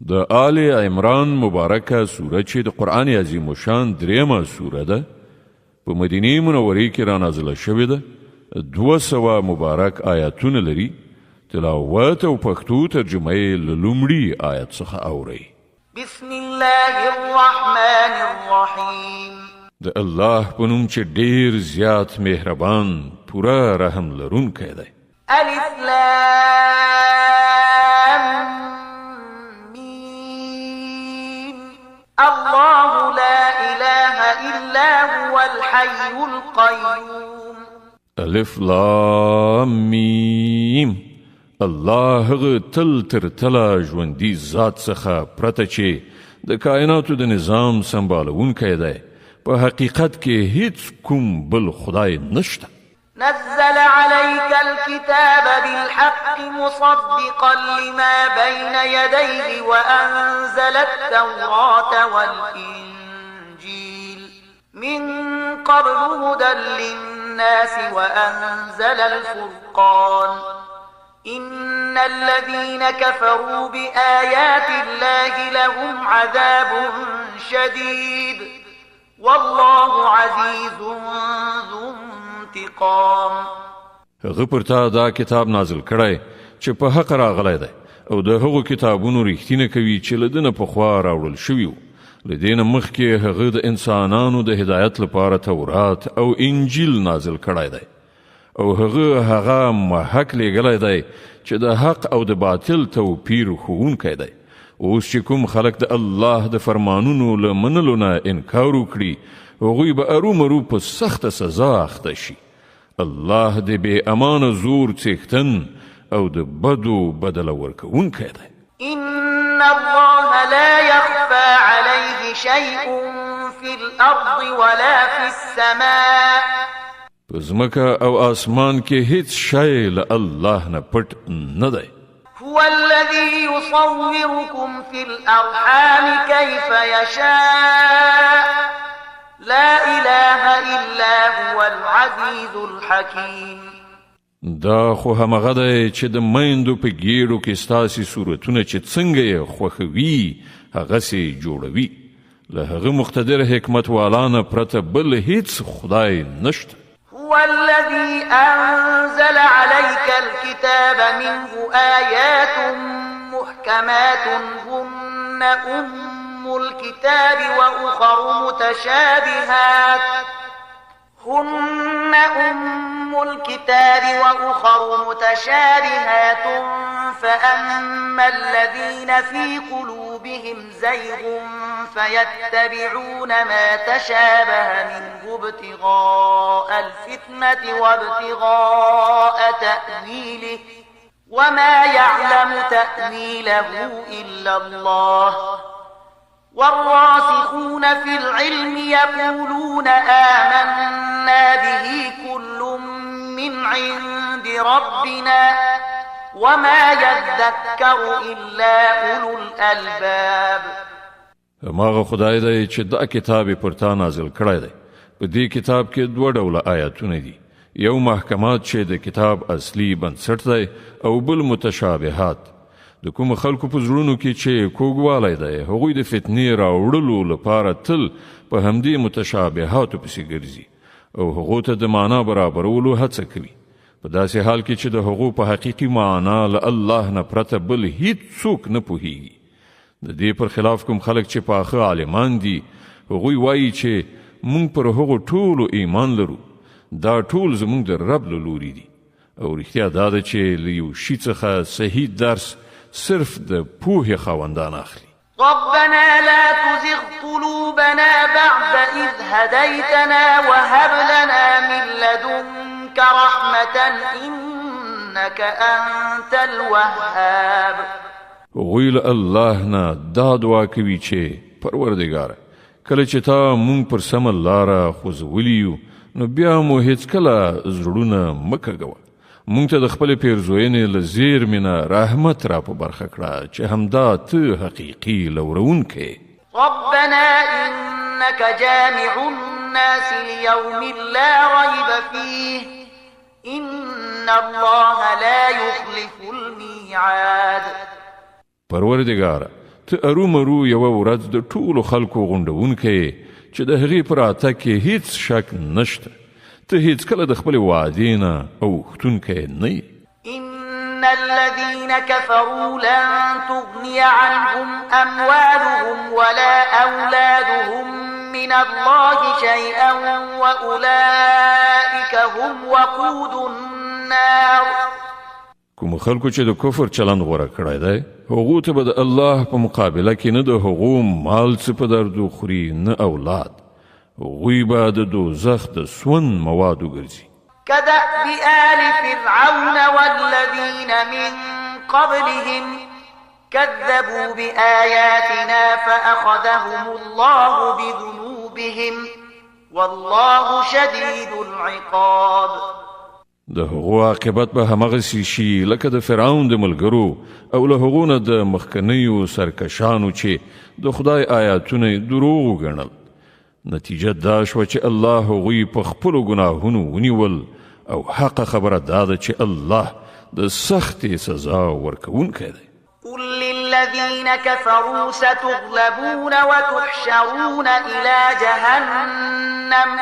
د آل عمران مبارکه سوره چې د قرآن عظیم شان دریمه سوره ده په مدینه منورې کې را نازله شوې ده 200 مبارک آیاتونه لري تلاوت او پښتو ترجمه یې له لومړي آیت څخه اورئ بسم الله الرحمن الرحیم د الله په نوم چې ډیر زیات مهربان پوره رحم لرونکی دی الف لام میم الله لا اله الا هو الحي القيوم الف لام میم الله هغه تل تر تله ژوندي ذات څخه پرته چې د کائناتو د نظام سمبالونکی دی په حقیقت کې هیڅ کوم بل خدای نشته نزل عليك الكتاب بالحق مصدقا لما بين يديه وأنزل التوراة والإنجيل من قبل هدى للناس وأنزل الفرقان إن الذين كفروا بآيات الله لهم عذاب شديد والله عزيز ذو انتقام هغه پر تا دا کتاب نازل کړی چې په حق راغلی دی او د هغو کتابونو رښتینه کوي چې له دنه پخوا راوړل شوي وو له دې نه مخکې هغه د انسانانو د هدایت لپاره تورات او انجیل نازل کړی دی او هغه محق لیږلی دی چې د حق او د باطل توپیر ښوونکی دی اوس چې کوم خلک د الله د فرمانونو له منلو نه انکار وکړي هغوی به ارومرو په سخته سزا اخته شي الله د بې امانه زور څښتن او د بدو بدله ورکوونکی دی إن الله لا يخفى عليه شيء في الأرض ولا في السماء په ځمکه او آسمان کې هیڅ شی له الله نه پټ نه دی هو الذي يصوركم في الأرحام كيف يشاء لا إله إلا هو العزيز الحكيم دا خو همغه دی چې د میندو په ګیډو کې ستاسې صورتونه چې څنګه یې خوښوي هغسې جوړوي له هغه مقتدر حکمت والانه پرته بل هیڅ خدای نشته هو الذي أنزل عليك الكتاب منه آيات محكمات هن أم الكتاب وأخر متشابهات فأما الذين في قلوبهم زيغ فيتبعون ما تشابه منه ابتغاء الفتنة وابتغاء تأويله وما يعلم تأويله إلا الله والراسخون في العلم يقولون آمنا به كل من عند ربنا وما يذكر إلا أولو الألباب هماغه خدای دی چې دا کتاب پر تا نازل کړی دی په دې کتاب کې 2 ډوله آیاتونه دي یو محکمات چې د کتاب اصلي بنسټ دی او بل متشابهات د کوم خلکو په زړونو کې چې کوږوالی دی هغوی د فتنې راوړلو لپاره تل په همدې متشابهاتو پسې ګرځي او هغو ته د معنا برابرولو هڅه کوي په داسې حال کې چې د هغو په حقیقي معنا له الله نه پرته بل هیڅوک نه پوهیږي د دې پر خلاف کوم خلک چې پاخه عالمان دي هغوی وایي چې موږ پر هغو ټولو ایمان لرو دا ټول زموږ د رب له لوري دي او رښتیا دا ده چې له یو شي څخه صحیح درس صرف د پوهې خاوندان اخلي ربنا لا تزغ قلوبنا بعد إذ هديتنا وهب لنا من لدنك رحمة إنك أنت الوهاب هغوی له الله نه دا دعا کوي چې پروردګاره کله چې تا مونږ پر سمه لاره خوځولي یو نو بیا مو هیڅکله زړونه مه کږوه مونږ ته د خپلې پیرزوینې له زیرمې نه رحمت را په برخه کړه چې همدا ته حقیقي لورونکی ربنا إنك جامع الناس ليوم لا ريب فيه إن الله لا يخلف الميعاد پروردگار ته ارومرو یوه ورځ د ټولو خلکو غونډونکی چې د هغې په راتګ کې هیڅ شک نشته. ته هیڅکله د خپلې وعدې نه اوښتونکی نه یې. إن الذين كفروا لن تغني عنهم أموالهم ولا أولادهم من الله شيئا وأولئك هم وقود النار. کوم خلکو چې د کفر چلند غوره کړی دی هغو ته به د الله په مقابله کې نه د هغو مال څه په درد خوري نه اولاد. هغوی به د دوزخ د سون مواد وګرځي. كدأب آل فرعون والذين من قبلهم كذبوا بآياتنا فأخذهم الله بذنوبهم والله شديد العقاب. د هغو عاقبت به همغسې شي لکه د فرعون د ملګرو او له هغو نه د مخکنیو سرکشانو چې د خدای آیاتونه یې دروغ وګڼل. نتیجه دا شوه چې الله هغوی په خپلو ګناهونو ونیول او حق خبره دا ده چې الله د سختې سزا ورکوونکی دی. قل للذين كفروا ستغلبون وتحشرون إلى جهنم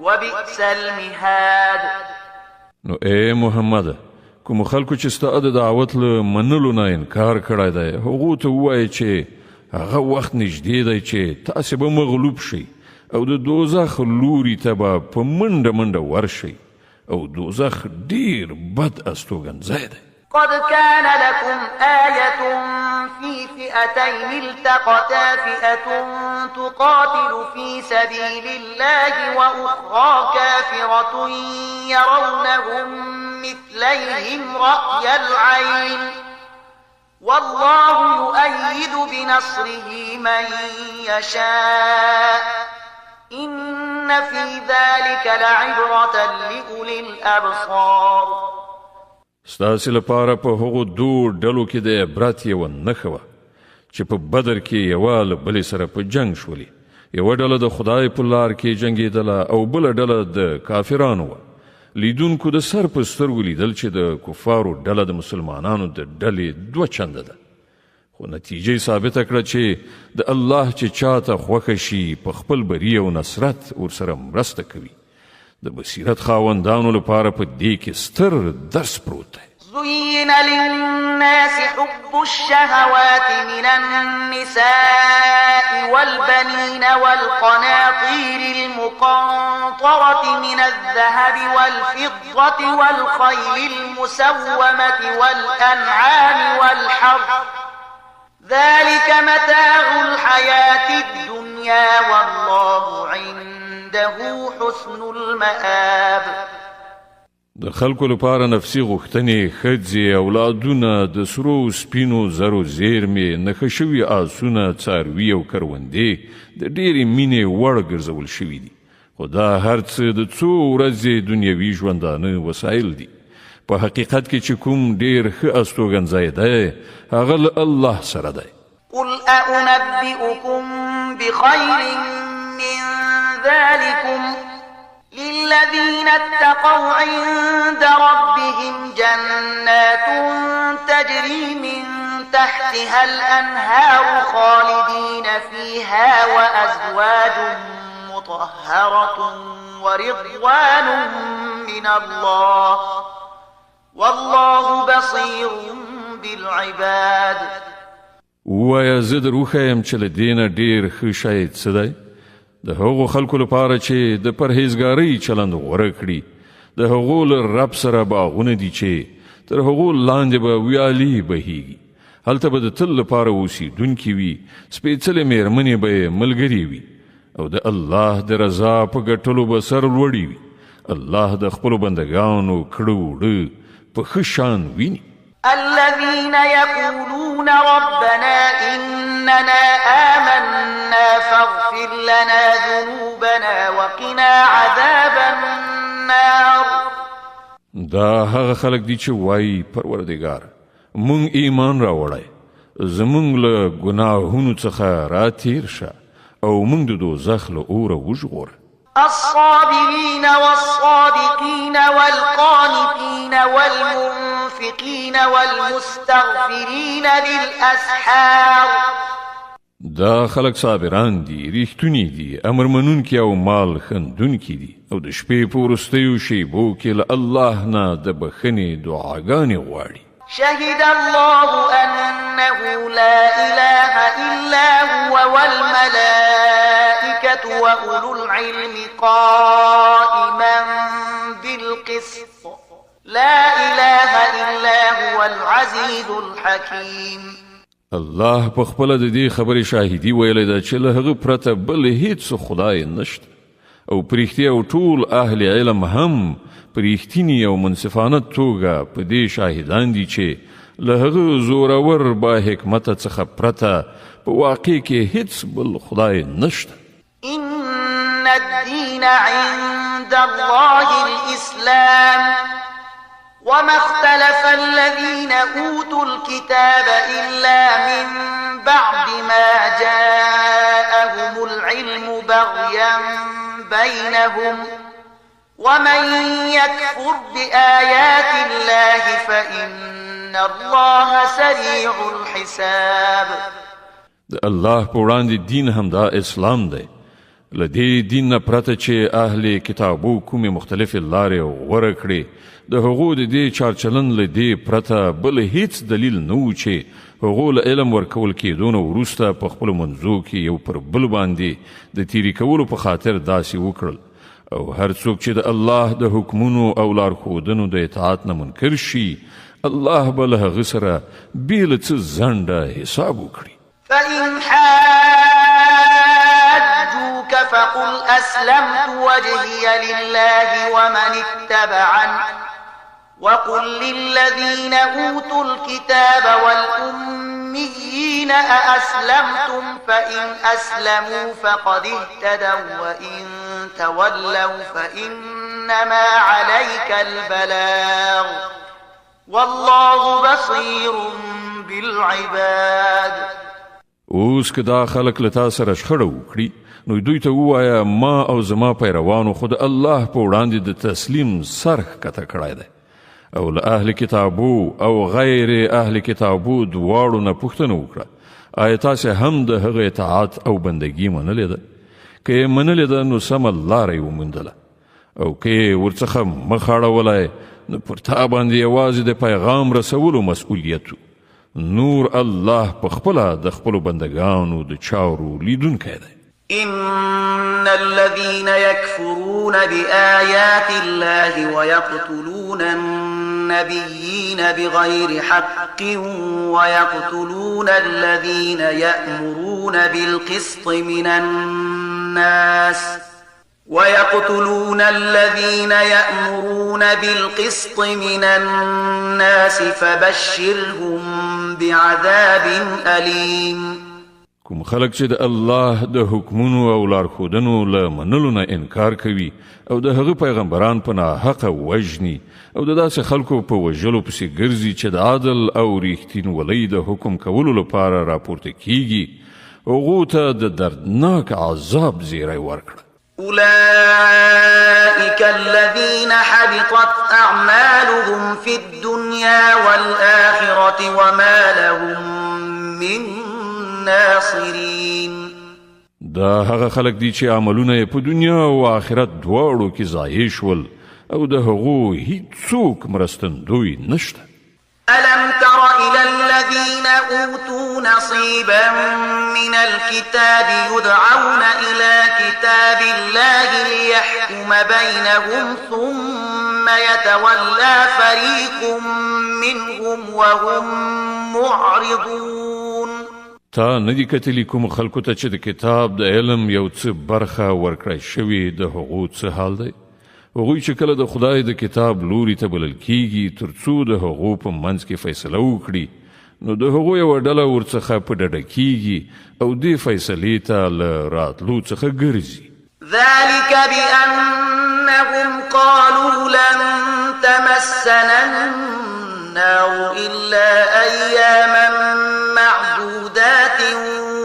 وبئس المهاد. نو اے محمد کوم خلکو چې ستا د دعوت له منلو نه انکار کړی دی هغو ته ووایه چې هغه وخت نږدې دی چې تاسې به مغلوب شئ او د دوزخ لوري ته به په منډه منډه ورشئ او دوزخ ډیر بد استوګنځی دی. قد كان لكم آية في فئتين التقتا فئة تقاتل في سبيل الله وأخرى كافرة يرونهم مثليهم رأي العين والله يؤيد بنصره من يشاء إن في ذلك لعبرة لأولي الأبصار. ستاسې لپاره په هغو دو ډلو کې د عبرت یوه نښه وه چې په بدر کې یوه له بلې سره په جنګ شولې. یوه ډله د خدای په لار کې جنګېدله او بله ډله د کافرانو وه. لیدونکو د سر په سترګو لیدل چې د کفارو ډله د مسلمانانو د ډلې دوه چنده ده. خو نتیجه ثابته کړه چې د الله چې چاته خوښه شي په خپل بری او نصرت ورسره مرسته کوي. د بصیرت خاوندانو لپاره په دې کې ستر درس پروت دی. زين للناس حب الشهوات من النساء والبنين والقناطير المقنطرة من الذهب والفضة والخيل المسومة والأنعام والحرث ذلك متاع الحياة الدنيا والله عنده حسن المآب. د خلکو لپاره نفسي غوښتنې ښځې اولادونه د سرو سپینو زرو زیرمې نښه شوي آسونه څاروي او کروندې د ډېرې مینې وړ ګرځول شوي دي. خو دا هر څه د څو ورځې دنیوي ژوندانه وسایل دي. په حقیقت کې چې کوم ډېر ښه استوګنځی دی هغه له الله سره دی. قل أنبئكم بخير من ذلكم للذين اتقوا عند ربهم جنات تجري من تحتها الأنهار خالدين فيها وأزواج مطهرة ورضوان من الله والله بصير بالعباد. ووایا زه در وښیم چې له دې نه ډېر ښه شی څه دی؟ د هغو خلکو لپاره چې د پرهیزګارۍ چلند غوره کړي. د هغو له رب سره باغونه دي چې تر هغو لاندې به ویالې بهیږي. هلته به د تل لپاره اوسېدونکي وي. سپېڅلې مېرمنې به یې ملګرې وي او د الله د رضا په ګټلو به سر لوړي وي. الله د خپلو بندګانو کړه وړه په ښه شان ویني. الذين يقولون ربنا إننا آمنا فاغفر لنا ذنوبنا وقنا عذاب النار. دا هغه خلک دي چې وایي پروردګار مونږ ایمان راوړی زمونږ له ګناهونو څخه راتیر شه او مونږ د دوزخ له اوره وژغوره. الصابرين والصادقين والقانتين والمنفقين والمستغفرين بالأسحار دا خلق صابران دي، ریښتونی دي، امر منونکي او مال خندونکي دي، او د شپې په وروستیو شیبو کې له الله نه د بخښنې دعاګانې غواړي. شهد الله أنه لا إله إلا هو والملائكة وأولو العلم قائما بالقسط لا إله إلا هو العزيز الحكيم. الله په خپل د دې خبرې شاهدي ویلې ده چې له هغه پرته بل هیڅ خدای نشته، او پرېښتیا او ټول اهل علم هم پرېښتینی او منصفانه توګه په دې شاهدان دي چې له هغه زورور با حکمت څخه پرته په واقع کې هیڅ بل خدای نشته. إن الدين عند الله الإسلام وما اختلف الذين أوتوا الكتاب إلا من بعد ما جاءهم العلم بغيا بينهم ومن يكفر بآيات الله فإن الله سريع الحساب. الله په وړاندې دین هم دا اسلام دی. له دې دین نه پرته چې اهل کتابو کومې مختلفې لارې غوره کړې، د هغو د دې چارچلن له دې پرته بل هیڅ دلیل نه و چې هغو له علم ورکول کېدو نه وروسته په خپلو منځو کې یو پر بل باندې د تیري کولو په خاطر داسې وکړل. او هر څوک چې د الله د حکمونو او لارښودنو د اطاعت نه منکر شي، الله به له هغه سره بې له څه ځنډه حساب وکړي. فإن حاجوك فقل أسلمت وجهي لله ومن اتبعني وقل للذين أوتوا الكتاب والأميين أأسلمتم فإن أسلموا فقد اهتدوا وإن تولوا فإنما عليك البلاغ والله بصير بالعباد. اوس که دا خلق له تا سره شخړه وکړي، نو دوی ته ووایه ما او زما پیروانو خو د الله په وړاندې د تسلیم سر ښکته کړی دی، او له اهل کتابو او غیر اهل کتابو دواړو نه پوښتنه وکړه آیا تاسې هم د هغه اطاعت او بندګي منلې ده؟ که یې منلې ده نو سمه لاره یې وموندله، او که یې ورڅخه مخ اړولی نو پر تا باندې یوازې د پیغام رسولو مسؤلیت و. نور الله په خپله د خپلو بندګانو د چارو لیدونکی دی. إن الذين يكفرون بآيات الله ويقتلون النبيين بغير حق ويقتلون الذين يأمرون بالقسط من الناس فبشرهم بعذاب أليم. کوم خلق چې د الله د حکمونو او لارښودنو له منلو نه انکار کوي او د هغه پیغمبران په ناحقه وژني او د داسې خلکو په وژلو پسې ګرځي چې د عدل او ریښتینولۍ د حکم کولو لپاره راپورته کیږي، هغو ته د دردناک عذاب زیری ورکړه. أولئك الذين حبطت أعمالهم في الدنيا والآخرة وما لهم من ناصرين. دا هغه خلق دي چې عملونه په دنیا او آخرت دواړو کې ضایع شول، او د هغو هیڅوک مرستندوی نشته. ألم تر إلى الذين أوتوا نصيبا من الكتاب يدعون إلى كتاب الله ليحكم بينهم ثم يتولى فريق منهم وهم معرضون. تا ندی کتلی کوم خلکو ته چې د کتاب د علم یو څه برخه ورکړی شوی د هغو څه حال دی؟ هغوی چې کله د خدای د کتاب لوري ته بلل کیږي تر څو د هغو په منځ کې فیصله وکړي، نو د هغو یوه ډله ورڅخه په ډډه کیږي او دې فیصلې ته له راتلو څخه ګرځي. ذلك بأنهم قالوا لن تمسنا النار إلا أياما معدودات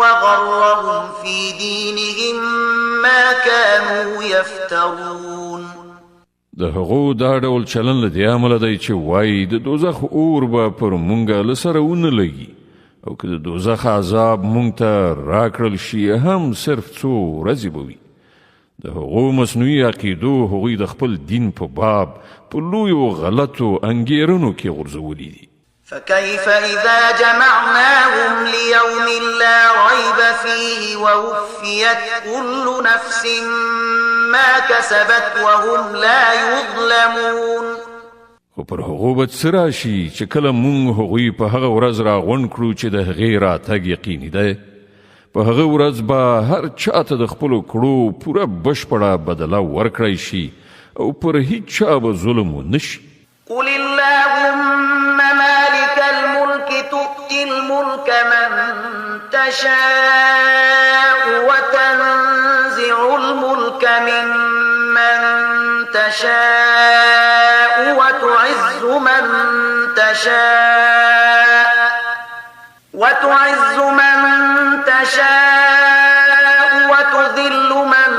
وغرهم في دينهم ما كانوا يفترون. د هغو دا ډول چلن له دې امله دی چې وایي د دوزخ اور به پر مونږه له سره ونه لګي، او که د دوزخ عذاب مونږ ته راکړل شي هم صرف څو ورځې به وي. د هغو مصنوعي عقیدو هغوی د خپل دین په باب په لویو غلطو انګیرنو کې غورځولي دي. فكيف إذا جمعناهم ليوم لا ريب فيه ووفيت كل نفس ما كسبت وهم لا يظلمون. خو پر هغو به څه راشي چې کله مونږ هغوی په هغه ورځ راغونډ کړو چې د هغې راتګ یقیني دی. په هغه ورځ به هر چاته د خپلو کړو پوره بشپړه بدله ورکړی شي او پر هیڅ چا به ظلم ونه شي. قل اللهم مالك الملك تؤتي الملك من تشاء وتنزع الملك ممن تشاء وتعز من تشاء وتذل من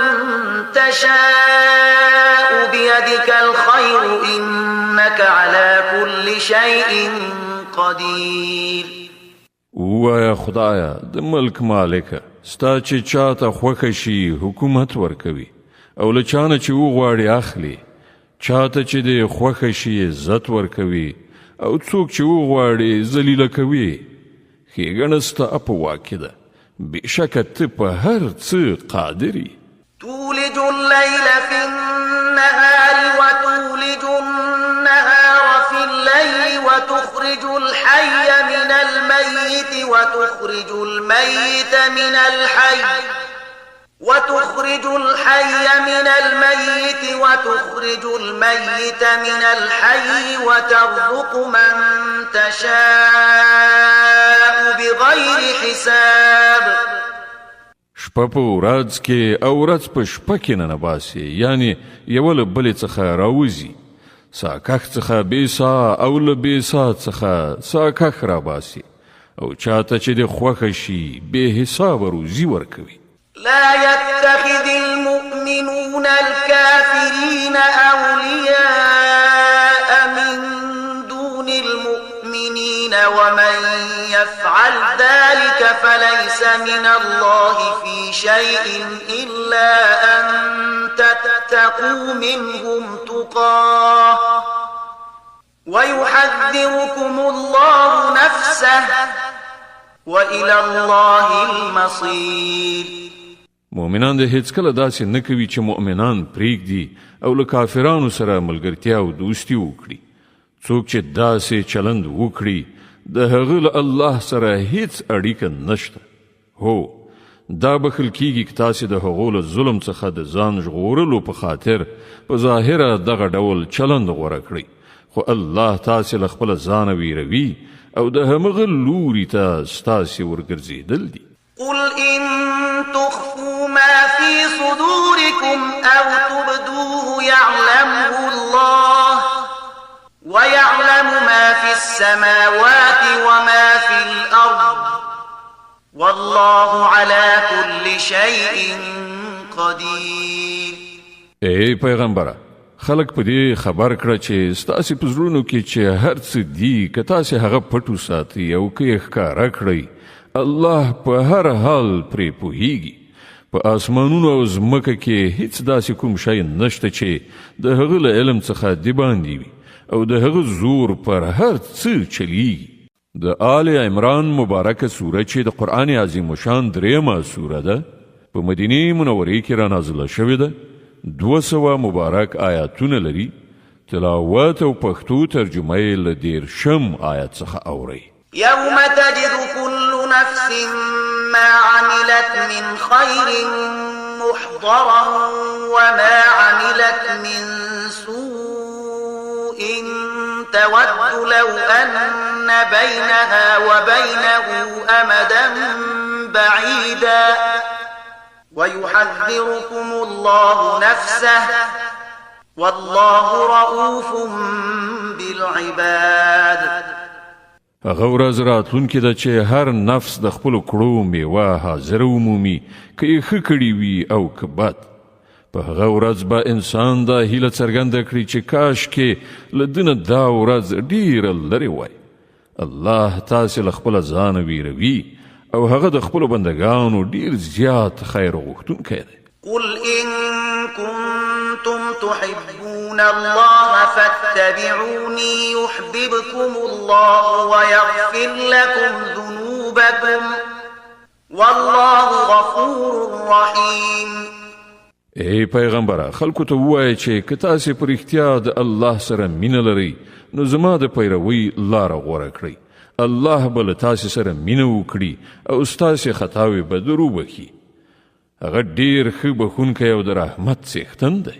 تشاء بيدك الخير إنك على كل شيء قدير. وایا خدایا د ملک مالکه ستا چې چاته خوښه شي حکومت ورکوي او له چانه چې وغواړي اخلي، چاته چې د خوښه شي عزت ورکوي او څوک چې وغواړي ذلیله کوي. ښېګڼه ستا په واک کې ده، بېشکه ته په هر څه قادر یې. تولج الليل في النهار وتولج النهار في الليل وتخرج الحي من الميت وتخرج الميت من الحي وتخرج الميت من الحي وترزق من تشاء بغير حساب. شپه په ورځ کې او ورځ په شپه کې ننباسي، یعنی یو له بلې څخه راوځي. سا کښ څخه بې سا او له بې سا څخه سا کښ راباسي او چاته چې د خوښه شي بې حسابه روزي ورکوي. لا يتخذ المؤمنون الكافرين أولياء من دون المؤمنين ومن يفعل ذلك فليس من الله في شيء إلا أن تتقوا منهم تقاه ويحذركم الله نفسه وإلى الله المصير. مؤمنان د هیڅ کله داسې نه کوي چې مؤمنان پرېږدي او له کافرانو سره ملګرتیا او دوستي وکړي. څوک چې داسې چلند وکړي د هغه له الله سره هیڅ اړیکه نشته. هو، دا بخل کیږي که تاسې د هغو له ظلم څخه د ځان ژغورلو په خاطر په ظاهره دغه ډول چلند غوره کړئ، خو الله تاسې له خپله ځانه ویروي او د همغه لوري ته ستاسې ورګرځېدل دي. قل إن تخفوا ما في صدوركم أو تبدوه يعلمه الله ويعلم ما في السماوات وما في الأرض والله على كل شيء قدير. ای پیغمبره، خلق په دې خبر کړه چې ستاسې په زړونو کې چې هر څه دي که تاسې هغه پټو ساتئ او که یې ښکاره کړئ، الله په هر حال پرې پوهیږي. په آسمانونو او ځمکه کې هیڅ داسې کوم شی نشته چې د هغه له علم څخه د باندې وي او د هغه زور پر هر څه چلیږي. د آل عمران مبارکه سوره چې د قرآن عظیم شان درېیمه سوره ده، په مدینې منورې کې را نازله شوې ده. 200 مبارک آیاتونه لري. تلاوت او پښتو ترجمه یې له 13 آیت څخه اورئ. يوم تجد كل نفس ما عملت من خير محضرا وما عملت من سوء تود لو أن بينها وبينه أمدا بعيدا ويحذركم الله نفسه والله رؤوف بالعباد. هغه ورځ راتلونکې ده چې هر نفس د خپلو کړو میوه حاضره ومومي، که یې ښه کړي وي او که بد. په هغه ورځ به انسان دا هیله څرګنده کړي چې کاش کې له ده نه دا ورځ ډیره لرې وای. الله تاسو له خپل ځان ویروي او هغه د خپل بندگانو ډیر زیات خیر غوښتونکی دی. قل إن كنتم تحبون الله فاتبعوني يحببكم الله ويغفر لكم ذنوبكم والله غفور رحيم. ای پیغمبره خلکو ته ووایه چې که تاسې په رښتیا د الله سره مینه لرئ نو زما د پیروي لاره غوره کړئ. الله به له تاسې سره مینه وکړي او ستاسې خطاوې به در وبخي. هغه ډېر ښه بخښونکی او د رحمت څښتن دی.